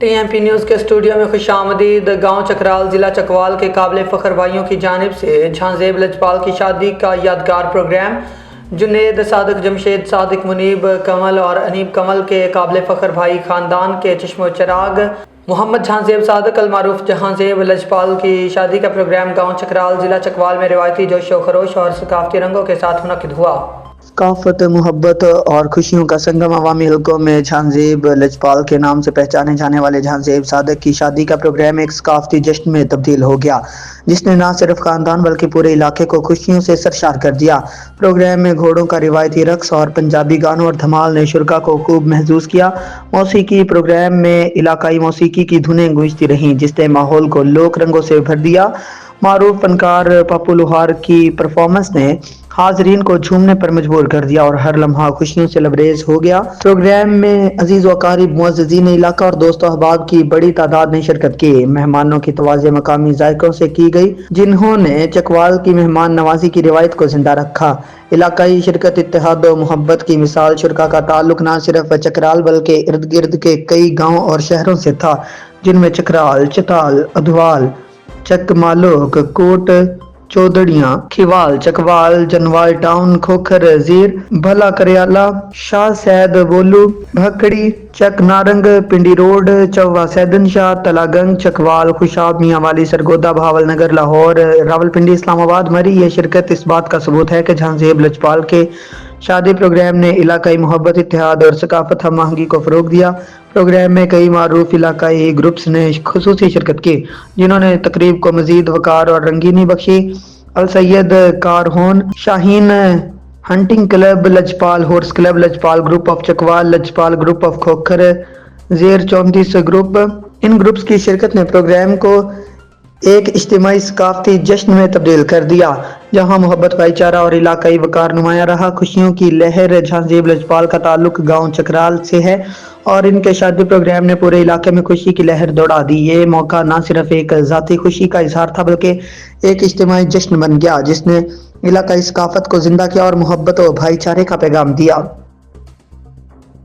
TMP news کے studio میں خوش آمدید۔ گاؤں چکرال ضلع چکوال کے قابل فخر بھائیوں کی جانب سے جھانزیب لجپال کی شادی کا یادگار پروگرام جنید صادق، جمشید صادق، منیب کمل اور انیب کمل کے قابل فخر بھائی خاندان کے چشم و چراغ محمد جھانزیب صادق المعروف جھانزیب لجپال کی شادی کا پروگرام گاؤں چکرال ضلع چکوال میں روایتی جوش و خروش اور ثقافتی رنگوں کے ساتھ منعقد ہوا۔ ثقافت، محبت اور خوشیوں کا سنگم عوامی حلقوں میں جھانزیب لجپال کے نام سے پہچانے جانے والے جھانزیب صادق کی شادی کا پروگرام ایک ثقافتی جشن میں تبدیل ہو گیا، جس نے نہ صرف خاندان بلکہ پورے علاقے کو خوشیوں سے سرشار کر دیا۔ پروگرام میں گھوڑوں کا روایتی رقص اور پنجابی گانوں اور دھمال نے شرکاء کو خوب محظوظ کیا۔ موسیقی پروگرام میں علاقائی موسیقی کی دھنیں گونجتی رہیں، جس نے ماحول کو لوک رنگوں سے بھر دیا۔ معروف فنکار پپو لوہار کی پرفارمنس نے حاضرین کو جھومنے پر مجبور کر دیا اور ہر لمحہ خوشیوں سے لبریز ہو گیا۔ پروگرام میں عزیز و اقارب، معززین علاقہ اور دوست و احباب کی بڑی تعداد نے شرکت کی۔ مہمانوں کی توازی مقامی ذائقوں سے کی گئی، جنہوں نے چکوال کی مہمان نوازی کی روایت کو زندہ رکھا۔ علاقائی شرکت، اتحاد و محبت کی مثال۔ شرکاء کا تعلق نہ صرف چکرال بلکہ ارد گرد کے کئی گاؤں اور شہروں سے تھا، جن میں چکرال، چتال، ادھوال، چک مالوک، کوٹ چودڑیاں، کھیوال، چکوال، جنوال ٹاؤن، کھوکھر، زیر، بھلا کریالہ، شاہ سید، بولو، بھکڑی، چک نارنگ، پنڈی روڈ، چوا سیدن شاہ، تلا گنگ، چکوال، خوشاب، میاں والی، سرگودا، بہاول نگر، لاہور، راولپنڈی، اسلام آباد، مری۔ یہ شرکت اس بات کا ثبوت ہے کہ جھانزیب لجپال کے شادی پروگرام نے علاقائی محبت، اتحاد اور ثقافت ہم آہنگی کو فروغ دیا۔ پروگرام میں کئی معروف علاقائی گروپس نے خصوصی شرکت کی، جنہوں نے تقریب کو مزید وقار اور رنگینی بخشی۔ السید کارہون، Shaheen hunting club Lajpal, horse club Lajpal, group of Chakwal, Lajpal group of Khokhar, زیر 34 گروپ۔ ان گروپس کی شرکت نے پروگرام کو ایک اجتماعی ثقافتی جشن میں تبدیل کر دیا، جہاں محبت، بھائی چارہ اور علاقائی وقار نمایاں رہا۔ خوشیوں کی لہر۔ جھانزیب لجپال کا تعلق گاؤں چکرال سے ہے اور ان کے شادی پروگرام نے پورے علاقے میں خوشی کی لہر دوڑا دی۔ یہ موقع نہ صرف ایک ذاتی خوشی کا اظہار تھا بلکہ ایک اجتماعی جشن بن گیا، جس نے علاقائی ثقافت کو زندہ کیا اور محبت و بھائی چارے کا پیغام دیا۔